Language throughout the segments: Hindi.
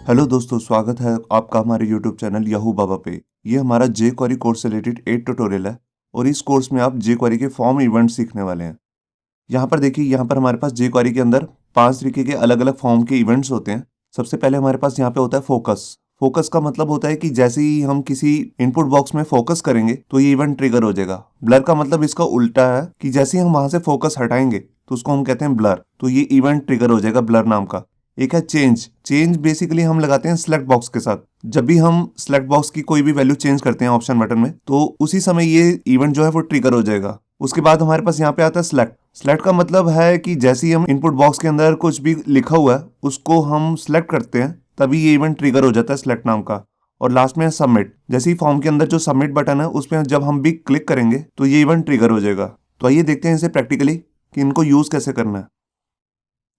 हेलो दोस्तों, स्वागत है आपका हमारे यूट्यूब चैनल याहू बाबा पे। ये हमारा जे क्वेरी कोर्स से रिलेटेड 8 ट्यूटोरियल है और इस कोर्स में आप जे क्वेरी के फॉर्म इवेंट सीखने वाले हैं। यहाँ पर देखिए, यहाँ पर हमारे पास जे क्वेरी के अंदर 5 तरीके के अलग अलग फॉर्म के इवेंट्स होते हैं। सबसे पहले हमारे पास यहाँ पे होता है फोकस। फोकस का मतलब होता है कि जैसे ही हम किसी इनपुट बॉक्स में फोकस करेंगे तो ये इवेंट ट्रिगर हो जाएगा। ब्लर का मतलब इसका उल्टा है कि जैसे ही हम वहां से फोकस हटाएंगे तो उसको हम कहते हैं ब्लर, तो ये इवेंट ट्रिगर हो जाएगा ब्लर नाम का। एक है चेंज। चेंज बेसिकली हम लगाते हैं सिलेक्ट बॉक्स के साथ। जब भी हम सिलेक्ट बॉक्स की कोई भी वैल्यू चेंज करते हैं ऑप्शन बटन में, तो उसी समय ये इवेंट जो है वो ट्रिगर हो जाएगा। उसके बाद हमारे पास यहाँ पे आता है सिलेक्ट। सिलेक्ट का मतलब है कि जैसे ही हम इनपुट बॉक्स के अंदर कुछ भी लिखा हुआ है उसको हम सिलेक्ट करते हैं तभी ये इवेंट ट्रिगर हो जाता है सिलेक्ट नाम का। और लास्ट में है सबमिट। जैसे ही फॉर्म के अंदर जो सबमिट बटन है उस पर जब हम भी क्लिक करेंगे तो ये इवेंट ट्रिगर हो जाएगा। तो आइए देखते हैं इसे प्रैक्टिकली कि इनको यूज कैसे करना है।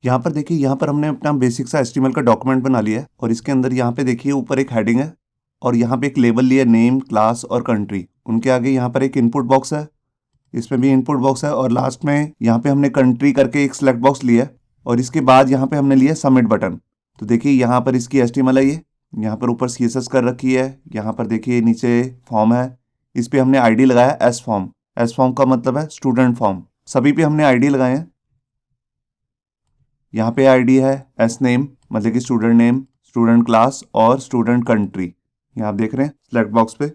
यहाँ पर देखिए, यहाँ पर हमने अपना बेसिक सा HTML का डॉक्यूमेंट बना लिया है और इसके अंदर यहाँ पे देखिए ऊपर एक हेडिंग है और यहाँ पे एक लेबल लिया, नेम, क्लास और कंट्री। उनके आगे यहाँ पर एक इनपुट बॉक्स है, इसमें भी इनपुट बॉक्स है और लास्ट में यहाँ पे हमने कंट्री करके एक सिलेक्ट बॉक्स लिया है और इसके बाद यहाँ पे हमने लिया सबमिट बटन। तो देखिए यहाँ पर इसकी HTML है, ये यहाँ पर ऊपर CSS कर रखी है। यहाँ पर देखिए नीचे फॉर्म है, इस पे हमने ID लगाया एस फॉर्म। एस फॉर्म का मतलब है स्टूडेंट फॉर्म। सभी पे हमने ID लगाए हैं। यहाँ पे ID है एस नेम, मतलब कि स्टूडेंट नेम, स्टूडेंट क्लास और स्टूडेंट कंट्री। यहाँ आप देख रहे हैं सिलेक्ट बॉक्स पे।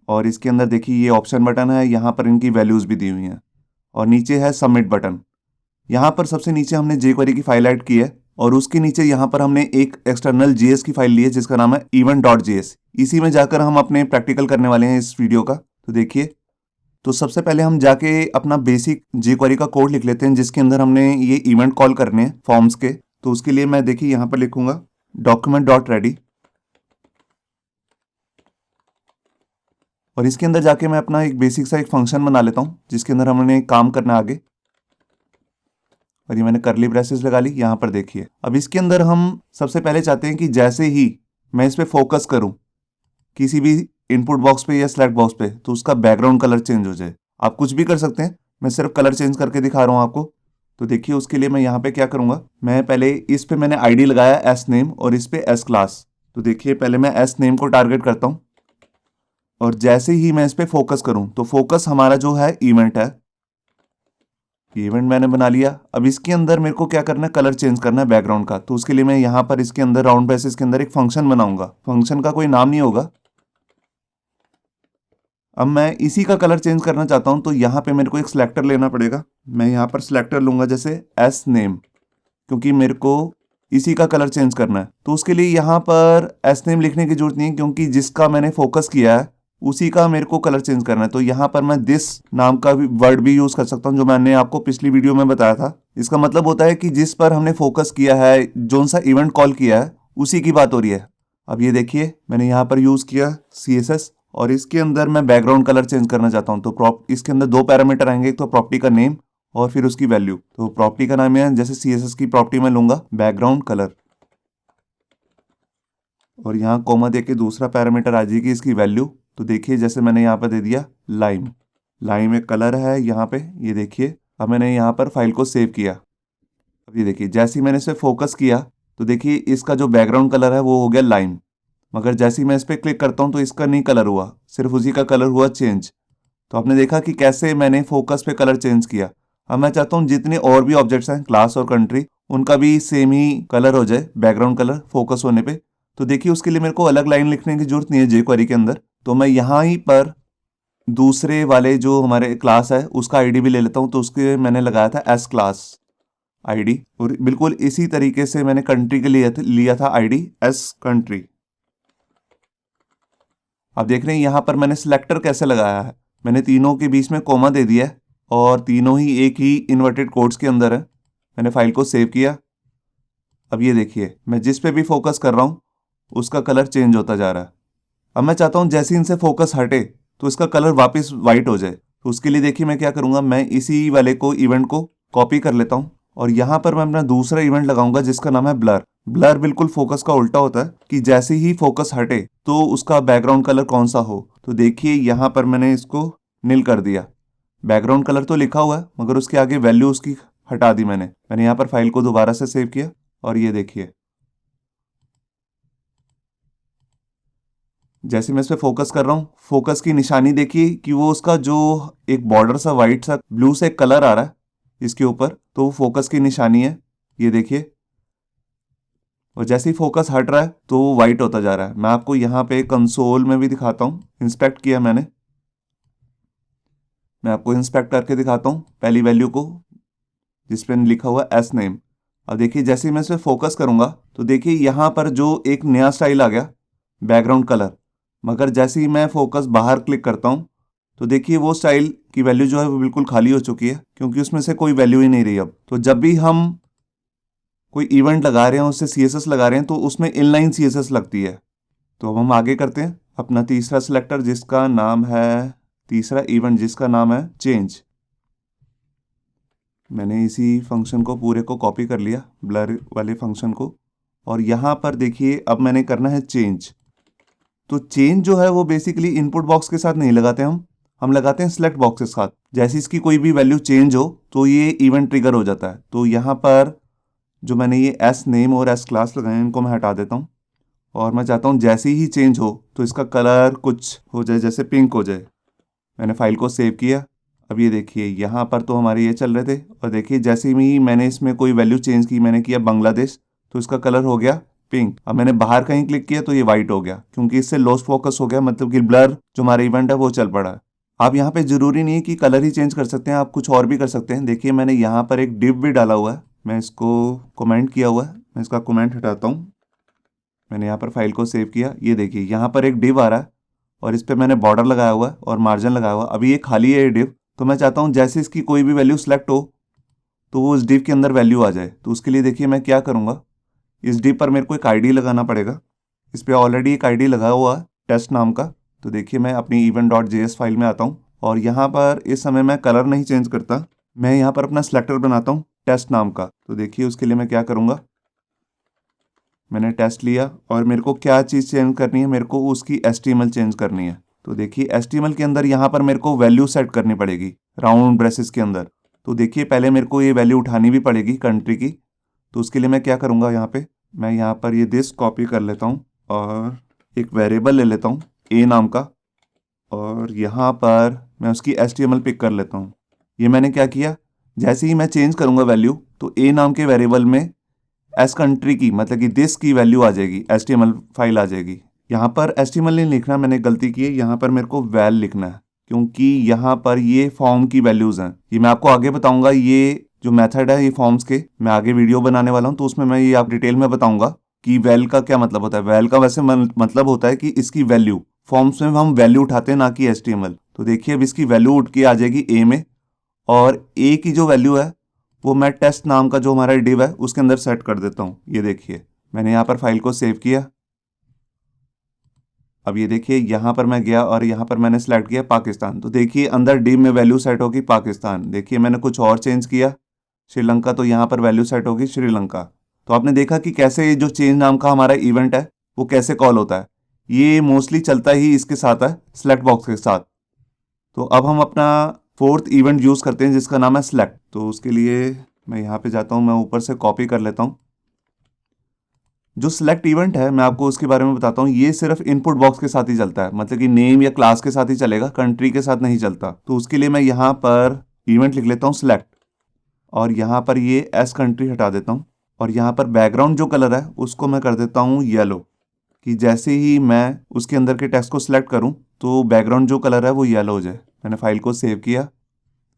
और इसके अंदर देखिए ये ऑप्शन बटन है, यहाँ पर इनकी वैल्यूज भी दी हुई हैं और नीचे है सबमिट बटन। यहाँ पर सबसे नीचे हमने jQuery की फाइल ऐड की है और उसके नीचे यहाँ पर हमने एक एक्सटर्नल JS की फाइल ली है जिसका नाम है event.js। इसी में जाकर हम अपने प्रैक्टिकल करने वाले हैं इस वीडियो का। तो देखिए, तो सबसे पहले हम जाके अपना बेसिक jQuery का कोड लिख लेते हैं जिसके अंदर हमने ये इवेंट कॉल करने हैं फॉर्म्स के। तो उसके लिए मैं देखिए यहाँ पर लिखूंगा document.ready और इसके अंदर जाके मैं अपना एक बेसिक सा एक फंक्शन बना लेता हूँ जिसके अंदर हमने काम करना आगे। और ये मैंने करली ब्रेसेस लगा ली। यहाँ पर देखिए, अब इसके अंदर हम सबसे पहले चाहते हैं कि जैसे ही मैं इस पे फोकस करूं किसी भी इनपुट बॉक्स पे या सिलेक्ट बॉक्स पे तो उसका बैकग्राउंड कलर चेंज हो जाए। आप कुछ भी कर सकते हैं, मैं सिर्फ कलर चेंज करके दिखा रहा हूँ आपको। तो देखिए, उसके लिए मैं यहाँ पे क्या करूँगा, मैं पहले इस पे मैंने ID लगाया एस नेम और इस पे एस क्लास। तो देखिए, पहले मैं एस नेम को टारगेट करता हूँ और जैसे ही मैं इस पे फोकस करूँ तो फोकस हमारा जो है इवेंट है, ये इवेंट मैंने बना लिया। अब इसके अंदर मेरे को क्या करना है, कलर चेंज करना है बैकग्राउंड का। तो उसके लिए मैं यहाँ पर इसके अंदर राउंड ब्रेसेस के अंदर एक फंक्शन बनाऊंगा। फंक्शन का कोई नाम नहीं होगा। अब मैं इसी का कलर चेंज करना चाहता हूं तो यहाँ पे मेरे को एक सिलेक्टर लेना पड़ेगा। मैं यहाँ पर सिलेक्टर लूंगा जैसे एस नेम, क्योंकि मेरे को इसी का कलर चेंज करना है। तो उसके लिए यहाँ पर एस नेम लिखने की जरूरत नहीं है क्योंकि जिसका मैंने फोकस किया है उसी का मेरे को कलर चेंज करना है। तो यहाँ पर मैं दिस नाम का भी वर्ड भी यूज कर सकता हूँ जो मैंने आपको पिछली वीडियो में बताया था। इसका मतलब होता है कि जिस पर हमने फोकस किया है, जो सा इवेंट कॉल किया है, उसी की बात हो रही है। अब ये देखिए, मैंने यहाँ पर यूज किया CSS और इसके अंदर मैं बैकग्राउंड कलर चेंज करना चाहता हूँ। तो इसके अंदर 2 पैरामीटर आएंगे, एक तो प्रॉपर्टी का नेम और फिर उसकी वैल्यू। तो प्रॉपर्टी का नाम है, जैसे CSS की प्रॉपर्टी में लूंगा बैकग्राउंड कलर और यहाँ कोमा दे के दूसरा पैरामीटर आ जाएगी इसकी वैल्यू। तो देखिए, जैसे मैंने यहाँ पर दे दिया लाइम। लाइम एक कलर है यहाँ पे, ये देखिए। अब मैंने यहाँ पर फाइल को सेव किया। अब ये देखिए, जैसे ही मैंने इस पर फोकस किया तो देखिए इसका जो बैकग्राउंड कलर है वो हो गया लाइम। मगर जैसे ही मैं इस पर क्लिक करता हूँ तो इसका नहीं कलर हुआ, सिर्फ उसी का कलर हुआ चेंज। तो आपने देखा कि कैसे मैंने फोकस पे कलर चेंज किया। अब मैं चाहता हूँ जितने और भी ऑब्जेक्ट्स हैं, क्लास और कंट्री, उनका भी सेम ही कलर हो जाए, बैकग्राउंड कलर फोकस होने पे। तो देखिए, उसके लिए मेरे को अलग लाइन लिखने की जरूरत नहीं है jQuery के अंदर। तो मैं यहाँ ही पर दूसरे वाले जो हमारे क्लास है उसका ID भी ले लेता हूँ। तो उसके मैंने लगाया था एस क्लास ID और बिल्कुल इसी तरीके से मैंने कंट्री के लिए लिया था ID एस कंट्री। आप देख रहे हैं यहाँ पर मैंने सिलेक्टर कैसे लगाया है। मैंने तीनों के बीच में कोमा दे दिया है और तीनों ही एक ही इन्वर्टेड कोट्स के अंदर है। मैंने फाइल को सेव किया। अब ये देखिए, मैं जिस पे भी फोकस कर रहा हूँ उसका कलर चेंज होता जा रहा है। अब मैं चाहता हूँ जैसे इनसे फोकस हटे तो इसका कलर वापस वाइट हो जाए। तो उसके लिए देखिए मैं क्या करूँगा, मैं इसी वाले को इवेंट को कॉपी कर लेता हूँ और यहाँ पर मैं अपना दूसरा इवेंट लगाऊंगा जिसका नाम है ब्लर। ब्लर बिल्कुल फोकस का उल्टा होता है कि जैसे ही फोकस हटे तो उसका बैकग्राउंड कलर कौन सा हो। तो देखिए यहाँ पर मैंने इसको नील कर दिया। बैकग्राउंड कलर तो लिखा हुआ है मगर उसके आगे वैल्यू उसकी हटा दी। मैंने यहाँ पर फाइल को दोबारा से सेव किया और ये देखिए, जैसे मैं इस पे फोकस कर रहा हूँ, फोकस की निशानी देखिए कि वो उसका जो एक बॉर्डर सा वाइट सा ब्लू से कलर आ रहा है इसके ऊपर, तो वो फोकस की निशानी है, ये देखिए। और जैसे ही फोकस हट रहा है तो वो वाइट होता जा रहा है। मैं आपको यहाँ पे कंसोल में भी दिखाता हूँ, इंस्पेक्ट किया मैंने, मैं आपको इंस्पेक्ट करके दिखाता हूँ पहली वैल्यू को जिस पे लिखा हुआ एस नेम। अब देखिए जैसे ही मैं इस पर फोकस करूंगा तो देखिए यहाँ पर जो एक नया स्टाइल आ गया, बैकग्राउंड कलर। मगर जैसे ही मैं फोकस बाहर क्लिक करता हूँ तो देखिए वो स्टाइल की वैल्यू जो है वो बिल्कुल खाली हो चुकी है, क्योंकि उसमें से कोई वैल्यू ही नहीं रही अब। तो जब भी हम कोई इवेंट लगा रहे हैं, उससे सीएसएस लगा रहे हैं, तो उसमें इनलाइन सीएसएस लगती है। तो अब हम आगे करते हैं अपना तीसरा सिलेक्टर जिसका नाम है, तीसरा इवेंट जिसका नाम है चेंज। मैंने इसी फंक्शन को पूरे को कॉपी कर लिया, ब्लर वाले फंक्शन को, और यहाँ पर देखिए अब मैंने करना है चेंज। तो चेंज जो है वो बेसिकली इनपुट बॉक्स के साथ नहीं लगाते हम लगाते हैं सिलेक्ट बॉक्स के साथ। जैसे इसकी कोई भी वैल्यू चेंज हो तो ये इवेंट ट्रिगर हो जाता है। तो यहाँ पर जो मैंने ये एस नेम और एस क्लास लगाए हैं इनको मैं हटा देता हूँ, और मैं चाहता हूँ जैसे ही चेंज हो तो इसका कलर कुछ हो जाए, जैसे पिंक हो जाए। मैंने फाइल को सेव किया। अब ये देखिए यहाँ पर तो हमारे ये चल रहे थे, और देखिए जैसे ही मैंने इसमें कोई वैल्यू चेंज की, मैंने किया बांग्लादेश, तो इसका कलर हो गया पिंक। अब मैंने बाहर कहीं क्लिक किया तो ये वाइट हो गया, क्योंकि इससे लॉस फोकस हो गया, मतलब कि ब्लर जो हमारा इवेंट है वो चल पड़ा है। आप यहाँ पे जरूरी नहीं है कि कलर ही चेंज कर सकते हैं, आप कुछ और भी कर सकते हैं। देखिए मैंने यहाँ पर एक डिव भी डाला हुआ है, मैं इसको कमेंट किया हुआ है, मैं इसका कमेंट हटाता हूँ। मैंने यहाँ पर फाइल को सेव किया। ये देखिए यहाँ पर एक डिव आ रहा है और इस पर मैंने बॉर्डर लगाया हुआ है और मार्जिन लगाया हुआ है। अभी ये खाली है ये डिव, तो मैं चाहता हूँ जैसे इसकी कोई भी वैल्यू सेलेक्ट हो तो वो उस डिव के अंदर वैल्यू आ जाए। तो उसके लिए देखिए मैं क्या करूँगा, इस डिव पर मेरे को एक आईडी लगाना पड़ेगा। इस पर ऑलरेडी एक आईडी लगा हुआ है टेस्ट नाम का। तो देखिए मैं अपनी event.js फाइल में आता हूँ और यहाँ पर इस समय मैं कलर नहीं चेंज करता, मैं यहाँ पर अपना सेलेक्टर बनाता हूँ टेस्ट नाम का। तो देखिए उसके लिए मैं क्या करूँगा, मैंने टेस्ट लिया और मेरे को क्या चीज़ चेंज करनी है, मेरे को उसकी HTML चेंज करनी है। तो देखिए HTML के अंदर यहाँ पर मेरे को वैल्यू सेट करनी पड़ेगी राउंड ब्रेसेस के अंदर। तो देखिए पहले मेरे को ये वैल्यू उठानी भी पड़ेगी कंट्री की। तो उसके लिए मैं क्या करूँगा, मैं यहाँ पर ये दिस कॉपी कर लेता हूँ और एक वेरिएबल ले लेता हूँ ए नाम का, और यहाँ पर मैं उसकी HTML पिक कर लेता हूँ। ये मैंने क्या किया, जैसे ही मैं चेंज करूँगा वैल्यू तो ए नाम के वेरिएबल में एस कंट्री की मतलब कि दिस की वैल्यू आ जाएगी, HTML फाइल आ जाएगी। यहाँ पर HTML नहीं लिखना, मैंने गलती की है, यहाँ पर मेरे को वैल लिखना है, क्योंकि यहाँ पर ये फॉर्म की वैल्यूज़ हैं। ये मैं आपको आगे बताऊंगा, ये जो मेथड है ये फॉर्म्स के, मैं आगे वीडियो बनाने वाला हूँ तो उसमें मैं ये आप डिटेल में बताऊंगा कि वैल का क्या मतलब होता है। वैल का वैसे मतलब होता है कि इसकी वैल्यू, फॉर्म्स में हम वैल्यू उठाते हैं ना कि HTML। तो देखिए अब इसकी वैल्यू उठ के आ जाएगी ए में, और ए की जो वैल्यू है वो मैं टेस्ट नाम का जो हमारा डिव है उसके अंदर सेट कर देता हूँ। ये देखिए मैंने यहाँ पर फाइल को सेव किया। अब ये देखिए यहाँ पर मैं गया और यहाँ पर मैंने सेलेक्ट किया पाकिस्तान। तो देखिए अंदर डिव में वैल्यू सेट होगी पाकिस्तान। देखिए मैंने कुछ और चेंज किया श्रीलंका, तो यहाँ पर वैल्यू सेट होगी श्रीलंका। तो आपने देखा कि कैसे ये जो चेंज नाम का हमारा इवेंट है वो कैसे कॉल होता है। ये मोस्टली चलता ही इसके साथ है, सेलेक्ट बॉक्स के साथ। तो अब हम अपना फोर्थ इवेंट यूज़ करते हैं जिसका नाम है सेलेक्ट। तो उसके लिए मैं यहाँ पे जाता हूँ, मैं ऊपर से कॉपी कर लेता हूँ। जो सिलेक्ट इवेंट है मैं आपको उसके बारे में बताता हूँ। ये सिर्फ इनपुट बॉक्स के साथ ही चलता है, मतलब कि नेम या क्लास के साथ ही चलेगा, कंट्री के साथ नहीं चलता। तो उसके लिए मैं यहाँ पर इवेंट लिख लेता हूँ सिलेक्ट, और यहाँ पर ये एस कंट्री हटा देता हूँ, और यहाँ पर बैकग्राउंड जो कलर है उसको मैं कर देता हूँ येलो, कि जैसे ही मैं उसके अंदर के टेक्स्ट को सिलेक्ट करूँ तो बैकग्राउंड जो कलर है वो येलो हो जाए। मैंने फाइल को सेव किया।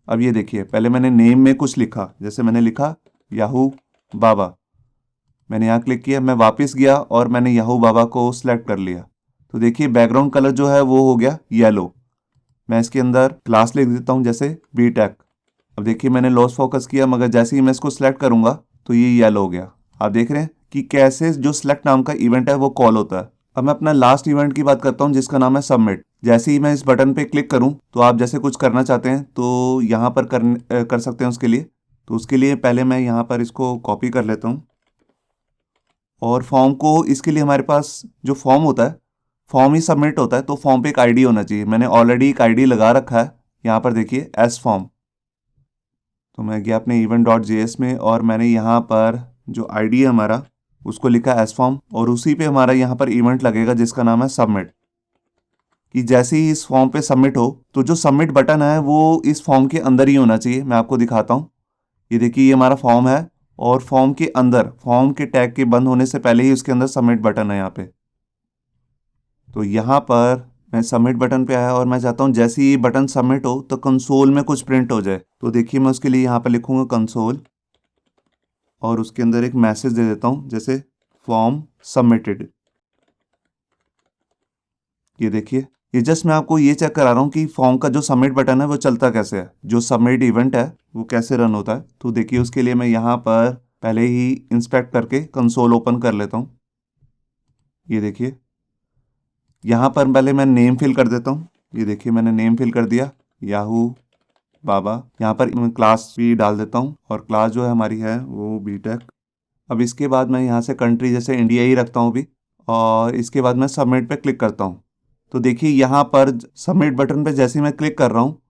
अब ये देखिए पहले मैंने नेम में कुछ लिखा, जैसे मैंने लिखा याहू बाबा, मैंने यहाँ क्लिक किया, मैं वापस गया और मैंने याहू बाबा को सिलेक्ट कर लिया। तो देखिए बैकग्राउंड कलर जो है वो हो गया येलो। मैं इसके अंदर क्लास लिख देता हूँ जैसे बीटेक। अब देखिए मैंने लॉस फोकस किया, मगर जैसे ही मैं इसको सिलेक्ट करूँगा तो ये येलो हो गया। आप देख रहे हैं कि कैसे जो सिलेक्ट नाम का इवेंट है वो कॉल होता है। अब मैं अपना लास्ट इवेंट की बात करता हूँ जिसका नाम है सबमिट। जैसे ही मैं इस बटन पे क्लिक करूँ तो आप जैसे कुछ करना चाहते हैं तो यहाँ पर कर सकते हैं उसके लिए। तो उसके लिए पहले मैं यहाँ पर इसको कॉपी कर लेता हूँ, और फॉर्म को, इसके लिए हमारे पास जो फॉर्म होता है फॉर्म ही सबमिट होता है, तो फॉर्म पे एक आईडी होना चाहिए। मैंने ऑलरेडी एक आईडी लगा रखा है, यहाँ पर देखिए एस फॉर्म। तो मैं गया अपने event.js में और मैंने यहाँ पर जो आईडी है हमारा उसको लिखा एस फॉर्म, और उसी पे हमारा यहाँ पर इवेंट लगेगा जिसका नाम है सबमिट। कि जैसे ही इस फॉर्म पे सबमिट हो तो जो सबमिट बटन है वो इस फॉर्म के अंदर ही होना चाहिए। मैं आपको दिखाता हूँ। ये देखिए, ये हमारा फॉर्म है और फॉर्म के अंदर, फॉर्म के टैग के बंद होने से पहले ही उसके अंदर सबमिट बटन है यहाँ पे। तो यहाँ पर मैं सबमिट बटन पे आया और मैं चाहता हूँ जैसे ही ये बटन सबमिट हो तो कंसोल में कुछ प्रिंट हो जाए। तो देखिए, मैं उसके लिए यहाँ पर लिखूंगा कंसोल और उसके अंदर एक मैसेज दे देता हूँ, जैसे फॉर्म सबमिटेड। ये देखिए, ये जस्ट मैं आपको ये चेक करा रहा हूँ कि फॉर्म का जो सबमिट बटन है वो चलता कैसे है, जो सबमिट इवेंट है वो कैसे रन होता है। तो देखिए, उसके लिए मैं यहाँ पर पहले ही इंस्पेक्ट करके कंसोल ओपन कर लेता हूँ। ये देखिए, यहाँ पर पहले मैं नेम फिल कर देता हूँ। ये देखिए, मैंने नेम फिल कर दिया, याहू बाबा। यहाँ पर मैं क्लास भी डाल देता हूँ और क्लास जो है हमारी है वो बीटेक। अब इसके बाद मैं यहाँ से कंट्री जैसे इंडिया ही रखता हूँ अभी, और इसके बाद मैं सबमिट पे क्लिक करता हूँ। तो देखिए, यहाँ पर सबमिट बटन पे जैसे ही मैं क्लिक कर रहा हूँ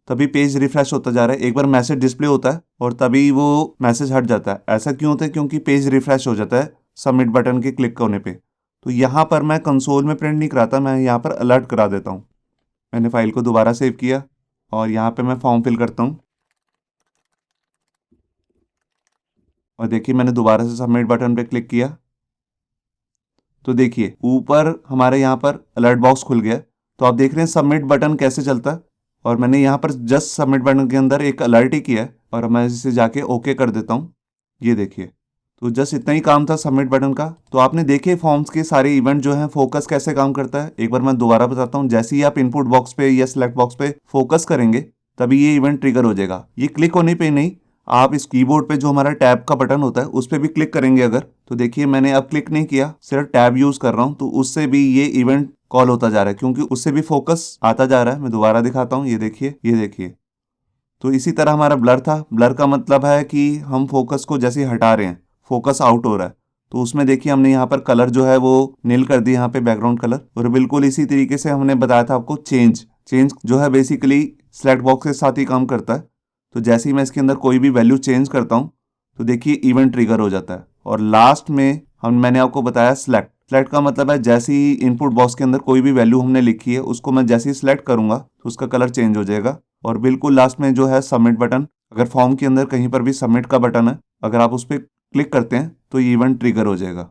तभी पेज रिफ्रेश होता जा रहा है। एक बार मैसेज डिस्प्ले होता है और तभी वो मैसेज हट जाता है। ऐसा क्यों होता है? क्योंकि पेज रिफ्रेश हो जाता है सबमिट बटन के क्लिक होने पे। तो यहाँ पर मैं कंसोल में प्रिंट नहीं कराता, मैं यहाँ पर अलर्ट करा देता हूँ। मैंने फाइल को दोबारा सेव किया और यहाँ पे मैं फॉर्म फिल करता हूँ और देखिए, मैंने दोबारा से सबमिट बटन पे क्लिक किया तो देखिए ऊपर हमारे यहाँ पर अलर्ट बॉक्स खुल गया। तो आप देख रहे हैं सबमिट बटन कैसे चलता है, और मैंने यहाँ पर जस्ट सबमिट बटन के अंदर एक अलर्ट ही किया है और मैं इसे जाके ओके कर देता हूँ। ये देखिए, तो जस्ट इतना ही काम था सबमिट बटन का। तो आपने देखे फॉर्म्स के सारे इवेंट जो हैं, फोकस कैसे काम करता है। एक बार मैं दोबारा बताता हूँ। जैसे ही आप इनपुट बॉक्स पे या सिलेक्ट बॉक्स पे फोकस करेंगे तभी ये इवेंट ट्रिगर हो जाएगा। ये क्लिक होने पे नहीं, आप इस कीबोर्ड पे जो हमारा टैब का बटन होता है उस पर भी क्लिक करेंगे अगर, तो देखिए मैंने अब क्लिक नहीं किया, सिर्फ टैब यूज कर रहा हूँ, तो उससे भी ये इवेंट कॉल होता जा रहा है क्योंकि उससे भी फोकस आता जा रहा है। मैं दोबारा दिखाता हूँ। ये देखिए, ये देखिए। तो इसी तरह हमारा ब्लर था। ब्लर का मतलब है कि हम फोकस को जैसे ही हटा रहे हैं, फोकस आउट हो रहा है। तो उसमें देखिए हमने यहाँ पर कलर जो है वो नील कर दिया, यहाँ पे बैकग्राउंड कलर। और बिल्कुल इसी तरीके से हमने बताया था आपको चेंज जो है बेसिकली सिलेक्ट बॉक्स के साथ ही काम करता है। तो जैसे ही मैं इसके अंदर कोई भी वैल्यू चेंज करता हूँ तो देखिए इवेंट ट्रिगर हो जाता है। और लास्ट में मैंने आपको बताया सेलेक्ट का मतलब है जैसे ही इनपुट बॉक्स के अंदर कोई भी वैल्यू हमने लिखी है उसको मैं जैसे ही सिलेक्ट करूंगा तो उसका कलर चेंज हो जाएगा। और बिल्कुल लास्ट में जो है सबमिट बटन, अगर फॉर्म के अंदर कहीं पर भी सबमिट का बटन है, अगर आप उस पर क्लिक करते हैं तो ये इवेंट ट्रिगर हो जाएगा।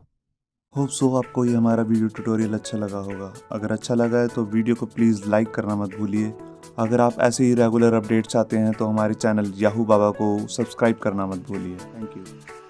होप सो आपको ये हमारा वीडियो ट्यूटोरियल अच्छा लगा होगा। अगर अच्छा लगा है तो वीडियो को प्लीज़ लाइक करना मत भूलिए। अगर आप ऐसे ही रेगुलर अपडेट्स चाहते हैं तो हमारे चैनल याहू बाबा को सब्सक्राइब करना मत भूलिए। Thank you.